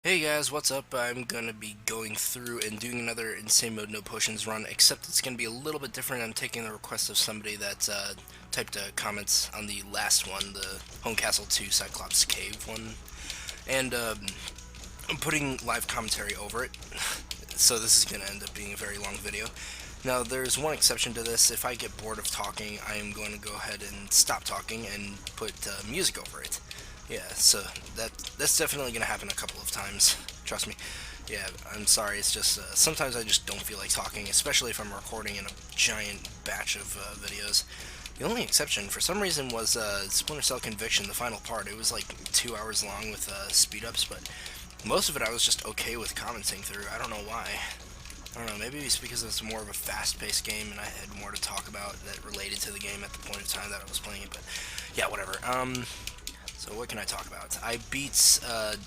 Hey guys, what's up? I'm gonna be going through and doing another Insane Mode No Potions run, except it's gonna be a little bit different. I'm taking the request of somebody that typed comments on the last one, the Home Castle 2 Cyclops Cave one, and I'm putting live commentary over it, so this is gonna end up being a very long video. Now, there's one exception to this. If I get bored of talking, I am going to go ahead and stop talking and put music over it. Yeah, so that's definitely going to happen a couple of times. Trust me. Yeah, I'm sorry. It's just sometimes I just don't feel like talking, especially if I'm recording in a giant batch of videos. The only exception, for some reason, was Splinter Cell Conviction, the final part. It was like 2 hours long with speed-ups, but most of it I was just okay with commenting through. I don't know why. I don't know, maybe it's because it's more of a fast-paced game and I had more to talk about that related to the game at the point of time that I was playing it, but yeah, whatever. So what can I talk about? I beat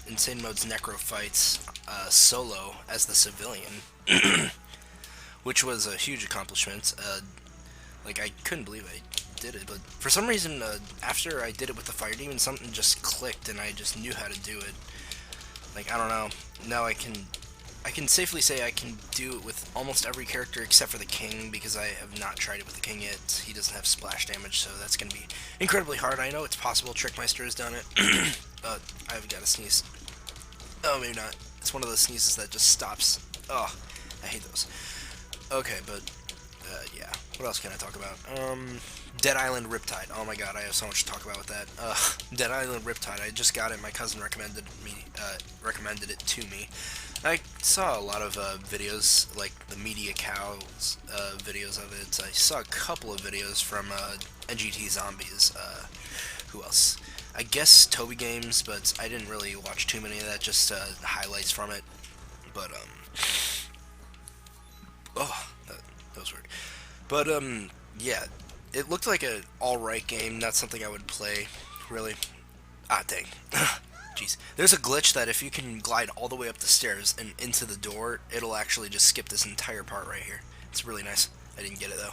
Insane Mode's Necro Fights solo as the civilian, which was a huge accomplishment. Like, I couldn't believe I did it, but for some reason, after I did it with the Fire Demon, something just clicked and I just knew how to do it. Like, I don't know, now I can safely say I can do it with almost every character except for the King, because I have not tried it with the King yet. He doesn't have splash damage, so that's going to be incredibly hard. I know it's possible. Trickmeister has done it. I've got to sneeze. Oh, maybe not. It's one of those sneezes that just stops. Oh, I hate those. Okay, but, yeah. What else can I talk about? Dead Island Riptide. Oh my god, I have so much to talk about with that. Dead Island Riptide. I just got it. My cousin recommended it to me. I saw a lot of videos, like the Media Cows videos of it. I saw a couple of videos from NGT Zombies. Who else? I guess Toby Games, but I didn't really watch too many of that, just highlights from it. But, oh, that was weird. But, yeah, it looked like an alright game, not something I would play, really. Ah, dang. Jeez. There's a glitch that if you can glide all the way up the stairs and into the door, it'll actually just skip this entire part right here. It's really nice. I didn't get it, though.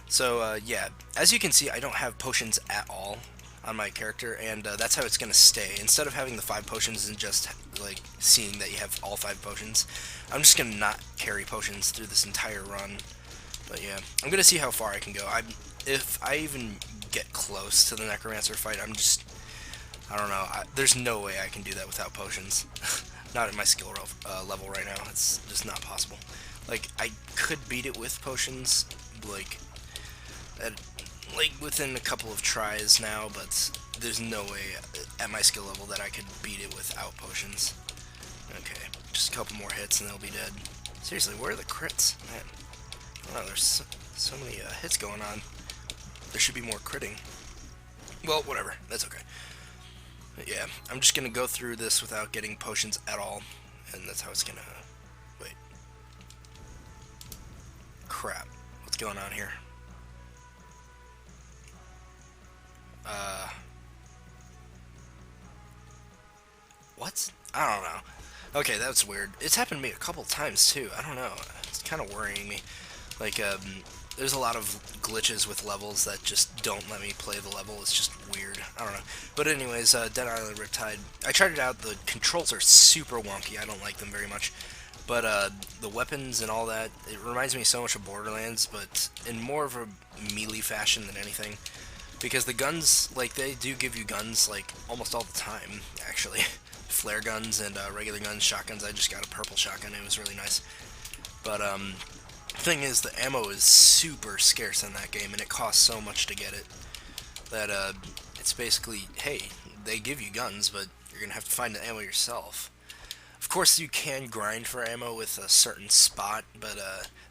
So, yeah, as you can see, I don't have potions at all on my character, and that's how it's going to stay. Instead of having the 5 potions and just, like, seeing that you have all 5 potions, I'm just going to not carry potions through this entire run. But, yeah, I'm going to see how far I can go. If I even get close to the Necromancer fight, I don't know. There's no way I can do that without potions. Not at my skill level right now. It's just not possible. Like, I could beat it with potions, like within a couple of tries now, but there's no way at my skill level that I could beat it without potions. Okay, just a couple more hits and they'll be dead. Seriously, where are the crits? Man, I don't know, there's so many hits going on. There should be more critting. Well, whatever. That's okay. Yeah, I'm just gonna go through this without getting potions at all, and that's how it's gonna... Wait. Crap. What's going on here? What? I don't know. Okay, that's weird. It's happened to me a couple times, too. I don't know. It's kind of worrying me. Like, there's a lot of glitches with levels that just don't let me play the level. It's just weird. I don't know. But anyways, Dead Island Riptide. I tried it out. The controls are super wonky. I don't like them very much. But the weapons and all that, it reminds me so much of Borderlands, but in more of a melee fashion than anything. Because the guns, like, they do give you guns, like, almost all the time, actually. Flare guns and regular guns, shotguns. I just got a purple shotgun. It was really nice. But, thing is, the ammo is super scarce in that game, and it costs so much to get it that it's basically, hey, they give you guns, but you're gonna have to find the ammo yourself. Of course, you can grind for ammo with a certain spot, but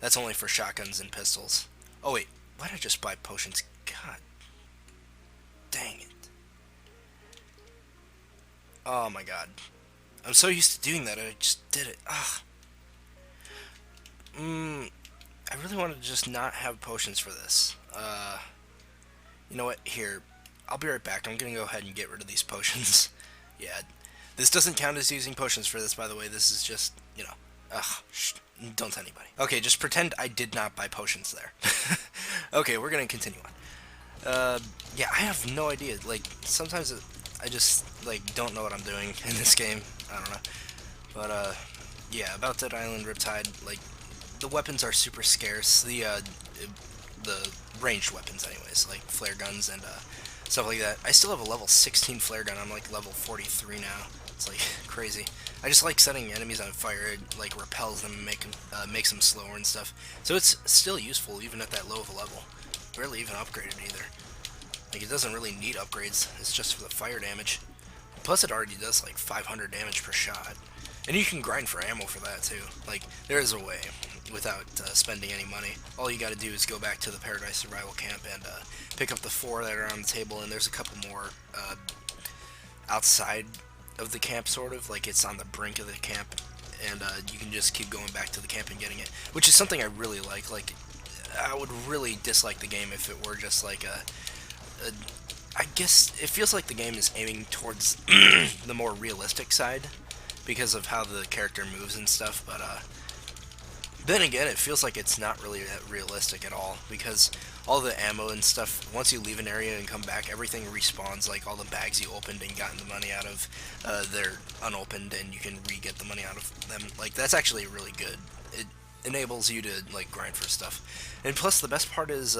that's only for shotguns and pistols. Oh wait, why did I just buy potions? God dang it. Oh my god. I'm so used to doing that, I just did it. Ugh. I really wanted to just not have potions for this. You know what? Here, I'll be right back. I'm gonna go ahead and get rid of these potions. Yeah, this doesn't count as using potions for this, by the way. This is just, you know, shh, don't tell anybody. Okay, just pretend I did not buy potions there. Okay, we're gonna continue on. Yeah, I have no idea. Like, sometimes I just, like, don't know what I'm doing in this game. I don't know. But, yeah, about that Island Riptide, like, the weapons are super scarce. The ranged weapons, anyways, like flare guns and stuff like that. I still have a level 16 flare gun. I'm like level 43 now. It's like crazy. I just like setting enemies on fire. It like repels them and makes them slower and stuff. So it's still useful even at that low of a level. Barely even upgraded either. Like it doesn't really need upgrades. It's just for the fire damage. Plus it already does like 500 damage per shot. And you can grind for ammo for that too. Like there is a way without spending any money. All you got to do is go back to the Paradise Survival Camp and pick up the 4 that are on the table, and there's a couple more outside of the camp, sort of. Like it's on the brink of the camp, and you can just keep going back to the camp and getting it, which is something I really like. Like, I would really dislike the game if it were just like I guess it feels like the game is aiming towards the more realistic side because of how the character moves and stuff, but then again, it feels like it's not really that realistic at all, because all the ammo and stuff, once you leave an area and come back, everything respawns. Like all the bags you opened and gotten the money out of, they're unopened and you can re-get the money out of them. Like, that's actually really good. It enables you to, like, grind for stuff. And plus, the best part is,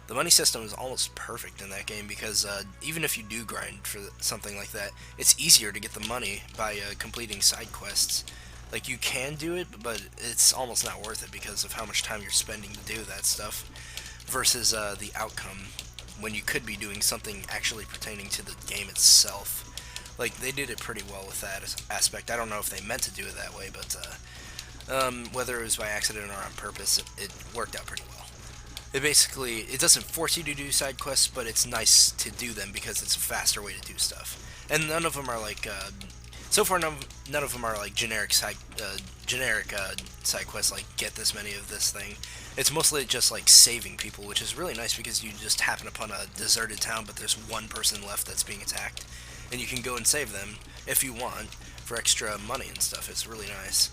the money system is almost perfect in that game, because even if you do grind for something like that, it's easier to get the money by completing side quests. Like, you can do it, but it's almost not worth it because of how much time you're spending to do that stuff versus the outcome, when you could be doing something actually pertaining to the game itself. Like, they did it pretty well with that aspect. I don't know if they meant to do it that way, but whether it was by accident or on purpose, it worked out pretty well. It doesn't force you to do side quests, but it's nice to do them because it's a faster way to do stuff. And none of them are like, so far none of them are like generic side quests, like get this many of this thing. It's mostly just like saving people, which is really nice because you just happen upon a deserted town, but there's one person left that's being attacked, and you can go and save them if you want for extra money and stuff. It's really nice.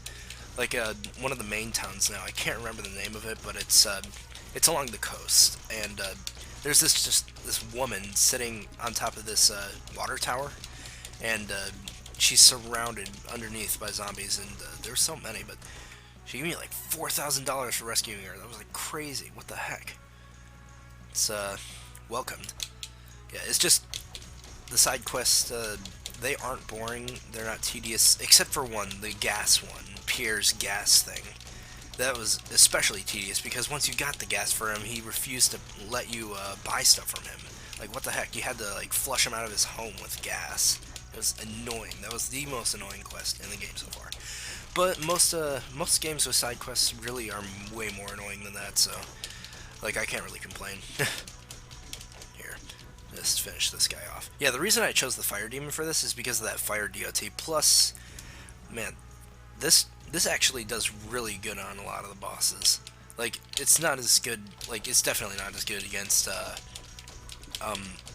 Like one of the main towns now, I can't remember the name of it, but it's along the coast, and there's this woman sitting on top of this water tower, and she's surrounded underneath by zombies, and there's so many, but she gave me like $4,000 for rescuing her. That was like crazy. What the heck? It's welcomed. Yeah, it's just the side quests. They aren't boring. They're not tedious, except for one, the gas one, Pierre's gas thing. That was especially tedious because once you got the gas for him, he refused to let you buy stuff from him. Like, what the heck? You had to like flush him out of his home with gas. It was annoying. That was the most annoying quest in the game so far. But most games with side quests really are way more annoying than that, so like I can't really complain. Here, let's finish this guy off. Yeah, the reason I chose the fire demon for this is because of that fire DOT. Plus, man, this actually does really good on a lot of the bosses. Like, it's not as good. Like, it's definitely not as good against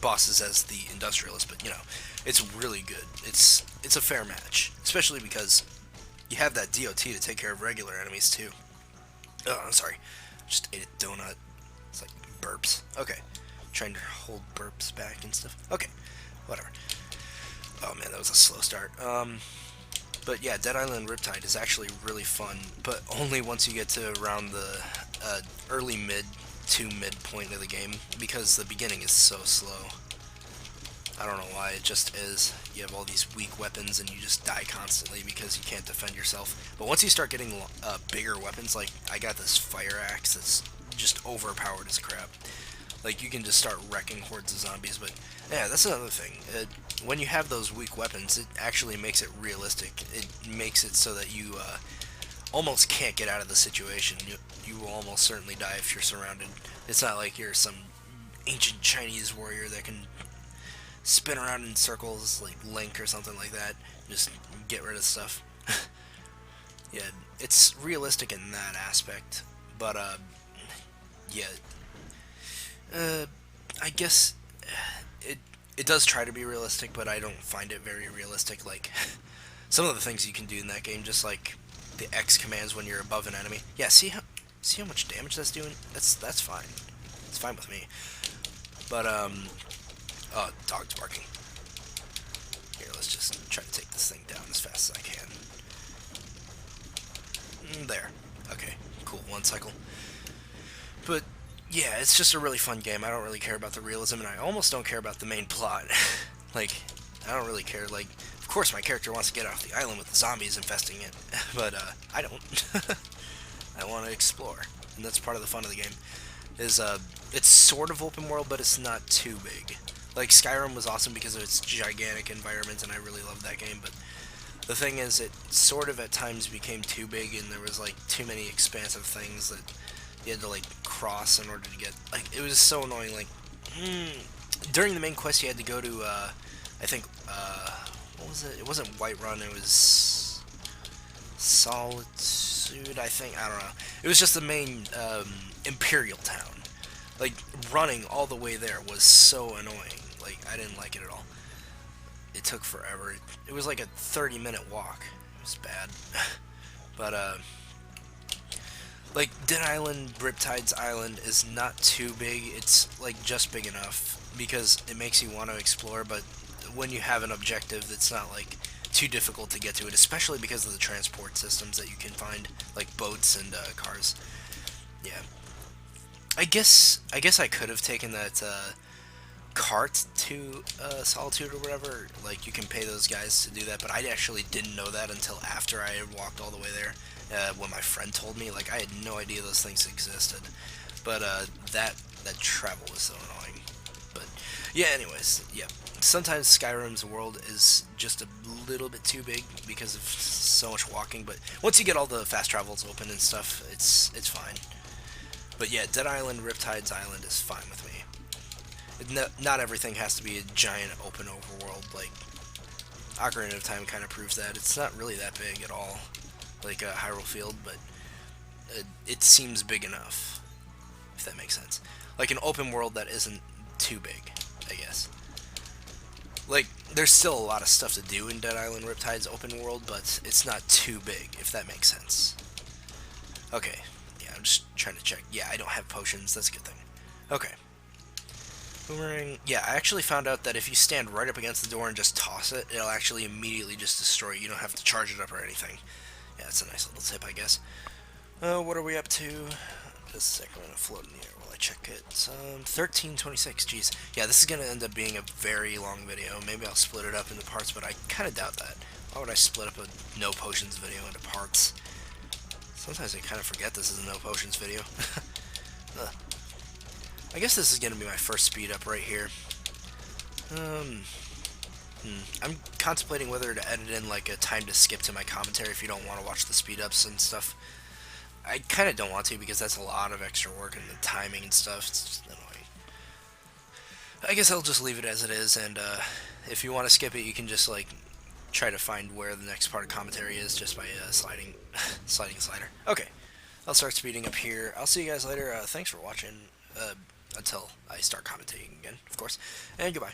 bosses as the industrialist, but you know, it's really good. It's a fair match, especially because you have that DOT to take care of regular enemies too. Oh, I'm sorry, just ate a donut. It's like burps. Okay, trying to hold burps back and stuff. Okay, whatever. Oh man, that was a slow start. But yeah, Dead Island Riptide is actually really fun, but only once you get to around the early mid to midpoint of the game, because the beginning is so slow. I don't know why, it just is. You have all these weak weapons and you just die constantly because you can't defend yourself. But once you start getting bigger weapons, like I got this fire axe that's just overpowered as crap. Like, you can just start wrecking hordes of zombies. But yeah, that's another thing. When you have those weak weapons, it actually makes it realistic. It makes it so that you almost can't get out of the situation. You will almost certainly die if you're surrounded. It's not like you're some ancient Chinese warrior that can spin around in circles like Link or something like that. Just get rid of stuff. Yeah, it's realistic in that aspect. But, yeah. I guess it does try to be realistic, but I don't find it very realistic. Like, some of the things you can do in that game, just like the X commands when you're above an enemy. Yeah, see how much damage that's doing? That's fine. It's fine with me. But oh, dog's barking. Here, let's just try to take this thing down as fast as I can. There. Okay, cool, 1 cycle. But yeah, it's just a really fun game. I don't really care about the realism, and I almost don't care about the main plot. Like, I don't really care. Like, of course my character wants to get off the island with the zombies infesting it, but I don't. I want to explore, and that's part of the fun of the game. It's sort of open world, but it's not too big. Like, Skyrim was awesome because of its gigantic environment, and I really loved that game, but the thing is, it sort of at times became too big, and there was, like, too many expansive things that you had to, like, cross in order to get, like, it was so annoying, like, during the main quest you had to go to, I think, what was it? It wasn't Whiterun, it was Solitude, I think, I don't know. It was just the main, Imperial town. Like, running all the way there was so annoying. Like, I didn't like it at all. It took forever. It was like a 30-minute walk. It was bad. But, like, Dead Island Riptide's island is not too big. It's, like, just big enough because it makes you want to explore, but when you have an objective, it's not, like, too difficult to get to it, especially because of the transport systems that you can find, like boats and cars. Yeah. I guess I could have taken that cart to Solitude or whatever. Like, you can pay those guys to do that, but I actually didn't know that until after I had walked all the way there. When my friend told me, like, I had no idea those things existed. But that travel was so annoying. But yeah, anyways, yeah. Sometimes Skyrim's world is just a little bit too big because of so much walking, but once you get all the fast travels open and stuff, it's fine. But yeah, Dead Island Riptide's island is fine with me. Not everything has to be a giant open overworld. Like, Ocarina of Time kind of proves that. It's not really that big at all, like Hyrule Field, but it seems big enough, if that makes sense. Like an open world that isn't too big, I guess. Like, there's still a lot of stuff to do in Dead Island Riptide's open world, but it's not too big, if that makes sense. Okay, yeah, I'm just trying to check. Yeah, I don't have potions, that's a good thing. Okay. Boomerang. Yeah, I actually found out that if you stand right up against the door and just toss it, it'll actually immediately just destroy it. You don't have to charge it up or anything. Yeah, that's a nice little tip, I guess. What are we up to? Just a second, I'm gonna float in the air while I check it. 13:26, jeez. Yeah, this is gonna end up being a very long video. Maybe I'll split it up into parts, but I kinda doubt that. Why would I split up a no potions video into parts? Sometimes I kinda forget this is a no potions video. I guess this is gonna be my first speed up right here. I'm contemplating whether to edit in like a time to skip to my commentary if you don't want to watch the speed ups and stuff. I kind of don't want to because that's a lot of extra work and the timing and stuff. It's just annoying. I guess I'll just leave it as it is, and if you want to skip it, you can just like try to find where the next part of commentary is just by sliding sliding a slider. Okay, I'll start speeding up here. I'll see you guys later. Thanks for watching. Until I start commentating again, of course, and goodbye.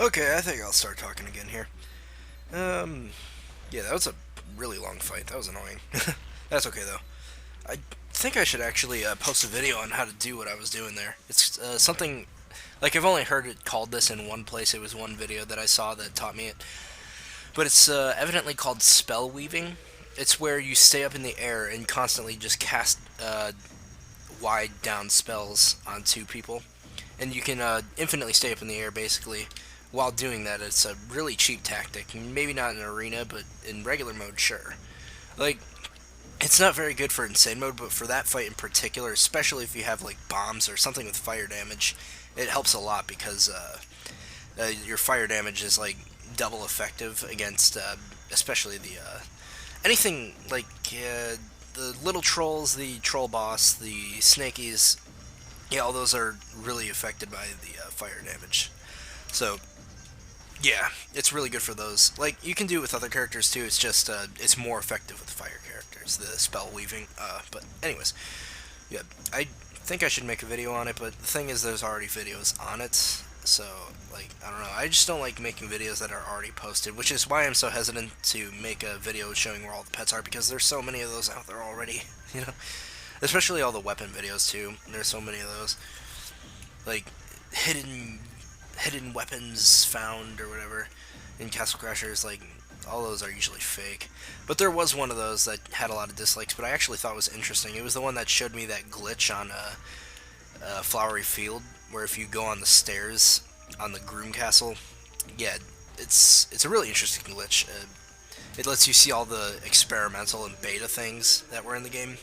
Okay, I think I'll start talking again here. Yeah, that was a really long fight. That was annoying. That's okay, though. I think I should actually post a video on how to do what I was doing there. It's something, like, I've only heard it called this in one place. It was one video that I saw that taught me it. But it's evidently called spell weaving. It's where you stay up in the air and constantly just cast wide down spells onto people. And you can infinitely stay up in the air, basically. While doing that, it's a really cheap tactic. Maybe not in arena, but in regular mode, sure. Like, it's not very good for insane mode, but for that fight in particular, especially if you have, like, bombs or something with fire damage, it helps a lot because your fire damage is, like, double effective against, especially the, anything, like, the little trolls, the troll boss, the snakies. Yeah, all those are really affected by the fire damage. So, yeah, it's really good for those. Like, you can do it with other characters too, it's just, it's more effective with fire characters, the spell weaving. But anyways, yeah, I think I should make a video on it, but the thing is there's already videos on it, so, like, I don't know, I just don't like making videos that are already posted, which is why I'm so hesitant to make a video showing where all the pets are, because there's so many of those out there already, you know? Especially all the weapon videos too, there's so many of those. Like, hidden weapons found or whatever in Castle Crashers, like, all those are usually fake. But there was one of those that had a lot of dislikes, but I actually thought was interesting. It was the one that showed me that glitch on a flowery field, where if you go on the stairs on the Groom Castle, yeah, it's a really interesting glitch. It lets you see all the experimental and beta things that were in the game.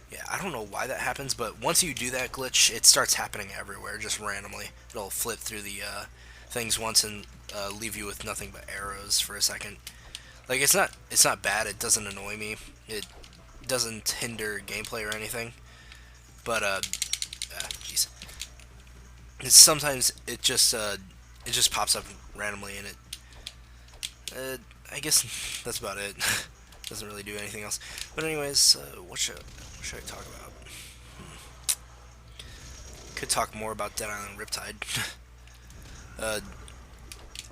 Yeah, I don't know why that happens, but once you do that glitch, it starts happening everywhere, just randomly. It'll flip through the things once and leave you with nothing but arrows for a second. Like, it's not bad, it doesn't annoy me, it doesn't hinder gameplay or anything, but, jeez. Sometimes it just pops up randomly, and I guess that's about it. Doesn't really do anything else. But anyways, what should I talk about? Could talk more about Dead Island Riptide.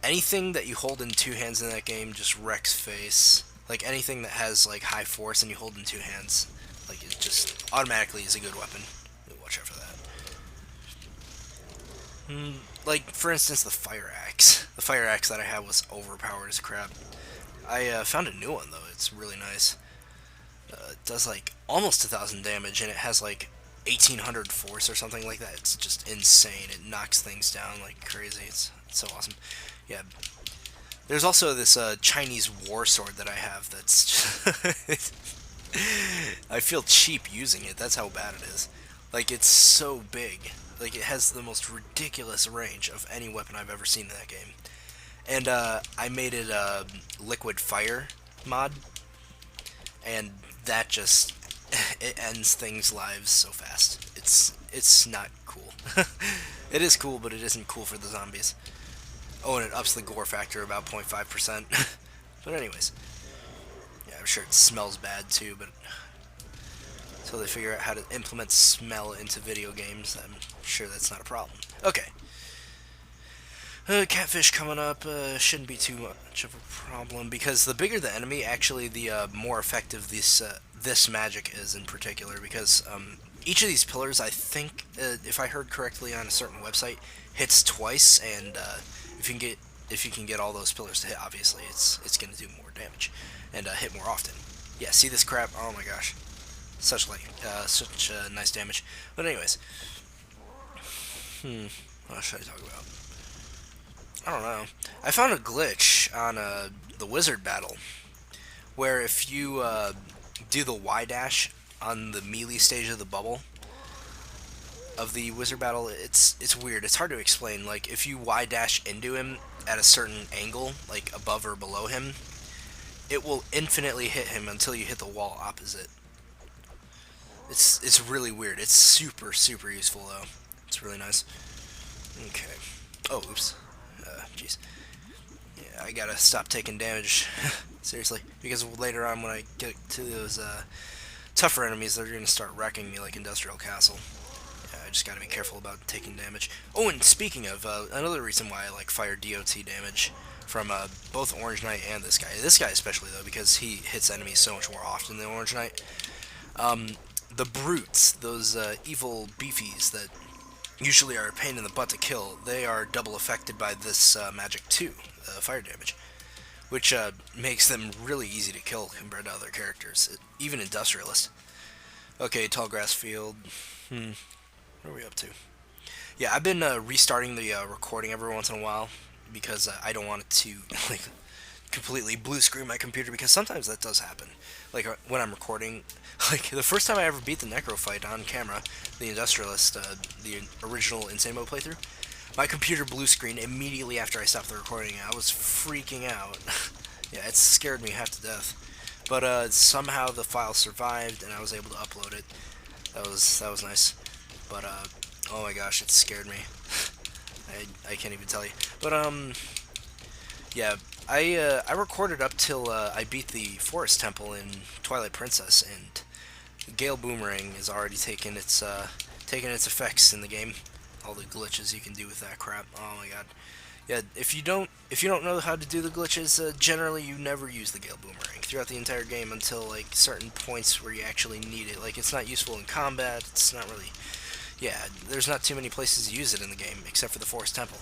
Anything that you hold in two hands in that game just wrecks face. Like, anything that has, like, high force and you hold in two hands, like, it just automatically is a good weapon. Watch out for that. Like, for instance, the fire axe. The fire axe that I had was overpowered as crap. I found a new one, though. It's really nice. It does, like, almost 1,000 damage, and it has, like, 1,800 force or something like that. It's just insane. It knocks things down like crazy. It's so awesome. Yeah. There's also this Chinese war sword that I have that's just I feel cheap using it. That's how bad it is. Like, it's so big. Like, it has the most ridiculous range of any weapon I've ever seen in that game. And I made it a liquid fire mod, and that just it ends things' lives so fast. It's not cool. It is cool, but it isn't cool for the zombies. Oh, and it ups the gore factor about 0.5%. But anyways, yeah, I'm sure it smells bad too, but until they figure out how to implement smell into video games, I'm sure that's not a problem. Okay. Catfish coming up shouldn't be too much of a problem, because the bigger the enemy, actually, the more effective this magic is in particular, because each of these pillars, I think, if I heard correctly on a certain website, hits twice, and if you can get all those pillars to hit, obviously, it's going to do more damage, and hit more often. Yeah, see this crap? Oh my gosh. Such nice damage. But anyways. What should I talk about? I don't know. I found a glitch on the wizard battle, where if you do the Y dash on the melee stage of the bubble of the wizard battle, it's weird. It's hard to explain. Like, if you Y dash into him at a certain angle, like above or below him, it will infinitely hit him until you hit the wall opposite. It's really weird. It's super useful though. It's really nice. Okay. Oh, oops. Jeez. Yeah, I gotta stop taking damage. Seriously. Because later on when I get to those tougher enemies, they're gonna start wrecking me like Industrial Castle. Yeah, just gotta be careful about taking damage. Oh, and speaking of, another reason why I like fire DOT damage from both Orange Knight and this guy. This guy especially, though, because he hits enemies so much more often than Orange Knight. The brutes, those evil beefies that usually are a pain in the butt to kill, they are double affected by this magic too, fire damage, which makes them really easy to kill compared to other characters, even Industrialist. Okay, tall grass field. What are we up to? Yeah, I've been restarting the recording every once in a while because I don't want it to like completely blue screen my computer, because sometimes that does happen. Like when I'm recording, like the first time I ever beat the Necro fight on camera, the Industrialist, the original Insane Mode playthrough, my computer blue screen immediately after I stopped the recording. I was freaking out. Yeah, it scared me half to death. But somehow the file survived and I was able to upload it. That was nice. But oh my gosh, it scared me. I can't even tell you. But yeah, I recorded up till I beat the Forest Temple in Twilight Princess, and Gale Boomerang has already taken its effects in the game. All the glitches you can do with that crap. Oh my god. Yeah, if you don't know how to do the glitches, generally you never use the Gale Boomerang throughout the entire game until like certain points where you actually need it. Like it's not useful in combat. It's not really. Yeah, there's not too many places to use it in the game except for the Forest Temple.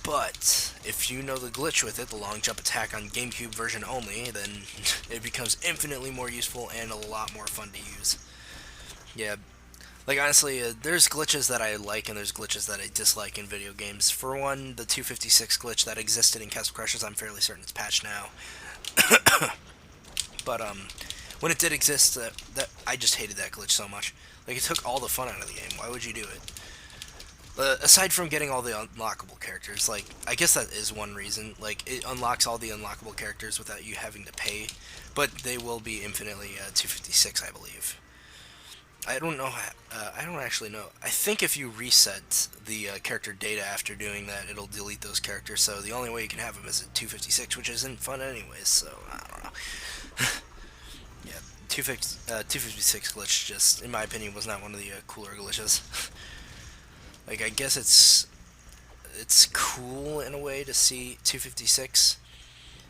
But if you know the glitch with it, the long jump attack on GameCube version only, then it becomes infinitely more useful and a lot more fun to use. Yeah. Like, honestly, there's glitches that I like and there's glitches that I dislike in video games. For one, the 256 glitch that existed in Castle Crashers, I'm fairly certain it's patched now. But, when it did exist, that I just hated that glitch so much. Like, it took all the fun out of the game. Why would you do it? Aside from getting all the unlockable characters, like, I guess that is one reason. Like, it unlocks all the unlockable characters without you having to pay. But they will be infinitely 256, I believe. I don't know. I don't actually know. I think if you reset the character data after doing that, it'll delete those characters. So the only way you can have them is at 256, which isn't fun anyways. So I don't know. Yeah, 256 glitch just, in my opinion, was not one of the cooler glitches. Like, I guess it's cool in a way to see 256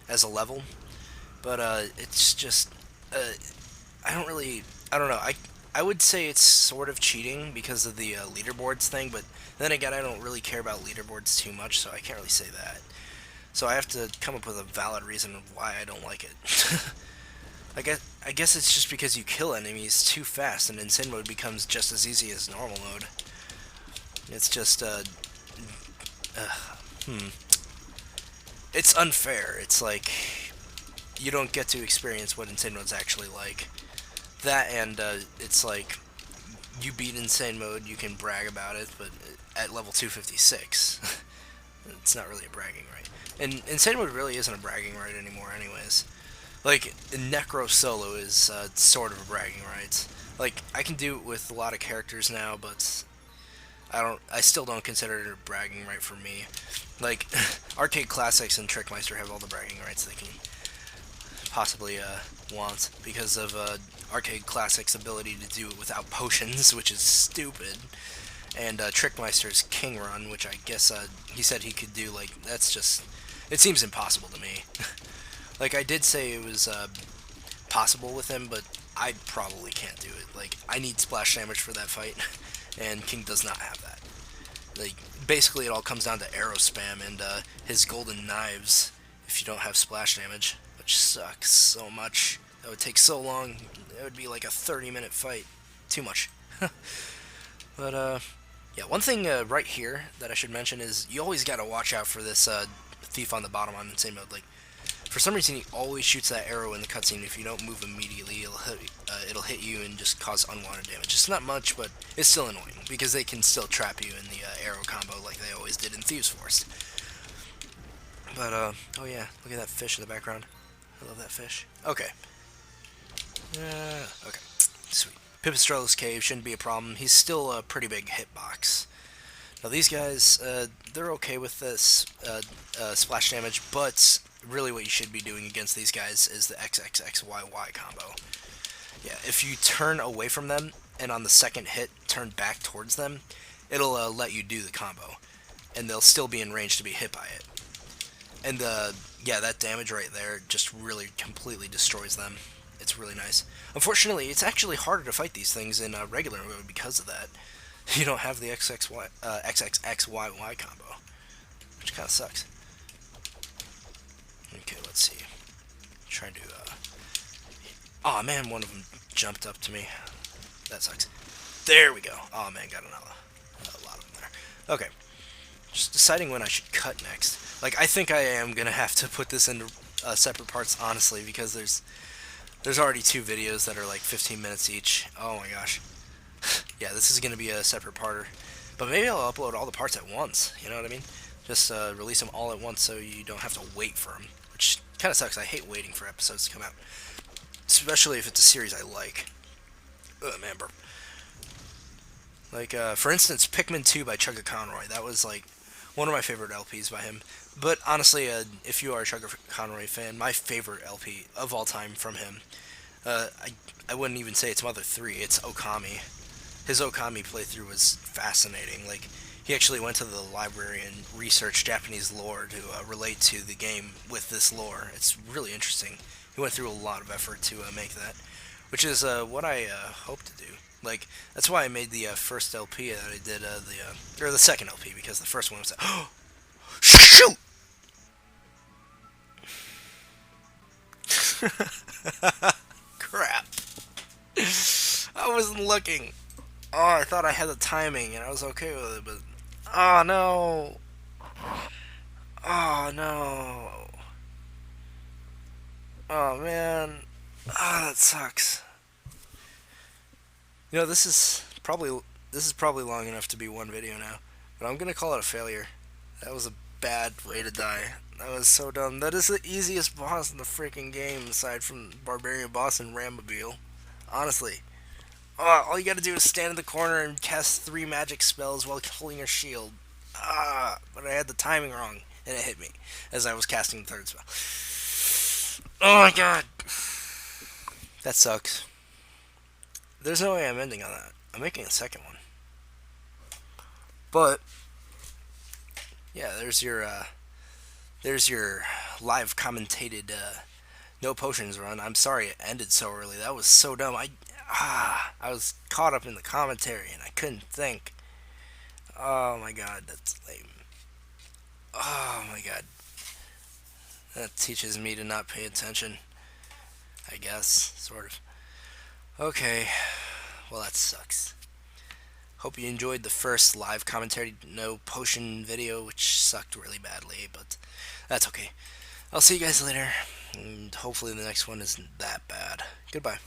as a level, but it's just I don't know. I would say it's sort of cheating because of the leaderboards thing, but then again, I don't really care about leaderboards too much, so I can't really say that. So I have to come up with a valid reason of why I don't like it. I guess it's just because you kill enemies too fast, and Insane Mode becomes just as easy as normal mode. It's just it's unfair. It's like you don't get to experience what Insane Mode's actually like. That, and it's like you beat Insane Mode, you can brag about it, but at level 256, it's not really a bragging right. And Insane Mode really isn't a bragging right anymore anyways. Like, Necro Solo is sort of a bragging right. Like, I can do it with a lot of characters now, but I still don't consider it a bragging right for me. Like, Arcade Classics and Trickmeister have all the bragging rights they can possibly want, because of Arcade Classics' ability to do it without potions, which is stupid, and Trickmeister's King Run, which I guess he said he could do. Like, that's just, it seems impossible to me. Like, I did say it was possible with him, but I probably can't do it. Like, I need splash damage for that fight, and King does not have that. Like, basically it all comes down to arrow spam and his golden knives if you don't have splash damage, which sucks so much. That would take so long. It would be like a 30-minute fight. Too much. But, yeah, one thing right here that I should mention is you always gotta watch out for this thief on the bottom on Insane Mode. Like, for some reason, he always shoots that arrow in the cutscene. If you don't move immediately, it'll hit you and just cause unwanted damage. It's not much, but it's still annoying, because they can still trap you in the arrow combo like they always did in Thieves' Forest. But, oh yeah, look at that fish in the background. I love that fish. Okay. Okay. Sweet. Pipistrello's cave shouldn't be a problem. He's still a pretty big hitbox. Now these guys, they're okay with this splash damage, but really what you should be doing against these guys is the XXXYY combo. Yeah, if you turn away from them, and on the second hit turn back towards them, it'll let you do the combo, and they'll still be in range to be hit by it. And yeah, that damage right there just really completely destroys them. It's really nice. Unfortunately, it's actually harder to fight these things in regular mode because of that. You don't have the XXXYY combo, which kind of sucks. Okay, let's see. Try to. Oh man, one of them jumped up to me. That sucks. There we go. Oh man, got a lot of them there. Okay. Just deciding when I should cut next. Like, I think I am gonna have to put this into separate parts, honestly, because there's already 2 videos that are like 15 minutes each. Oh my gosh. Yeah, this is gonna be a separate parter. But maybe I'll upload all the parts at once. You know what I mean? Just release them all at once so you don't have to wait for them. Which kind of sucks. I hate waiting for episodes to come out, especially if it's a series I like. Ugh, man, bro. Like, for instance, Pikmin 2 by Chugga Conroy. That was like one of my favorite LPs by him. But honestly, if you are a Chugga Conroy fan, my favorite LP of all time from him, I wouldn't even say it's Mother 3, it's Okami. His Okami playthrough was fascinating. Like, he actually went to the library and researched Japanese lore to relate to the game with this lore. It's really interesting. He went through a lot of effort to make that, which is what I hope to do. Like, that's why I made the first LP that I did, or the second LP, because the first one was, shoot! Crap. I wasn't looking. Oh, I thought I had the timing and I was okay with it, but... Oh, no. Oh, no. Oh, man. Oh, that sucks. You know, this is probably long enough to be one video now, but I'm gonna call it a failure. That was a bad way to die. That was so dumb. That is the easiest boss in the freaking game, aside from Barbarian Boss and Ramobile. Honestly. Oh, all you gotta do is stand in the corner and cast 3 magic spells while holding your shield. But I had the timing wrong, and it hit me as I was casting the 3rd spell. Oh my god. That sucks. There's no way I'm ending on that. I'm making a second one. But, yeah, there's your live commentated no potions run. I'm sorry it ended so early. That was so dumb. I was caught up in the commentary and I couldn't think. Oh my god, that's lame. Oh my god. That teaches me to not pay attention. I guess, sort of. Okay. Well, that sucks. Hope you enjoyed the first live commentary no potion video, which sucked really badly, but that's okay. I'll see you guys later, and hopefully the next one isn't that bad. Goodbye.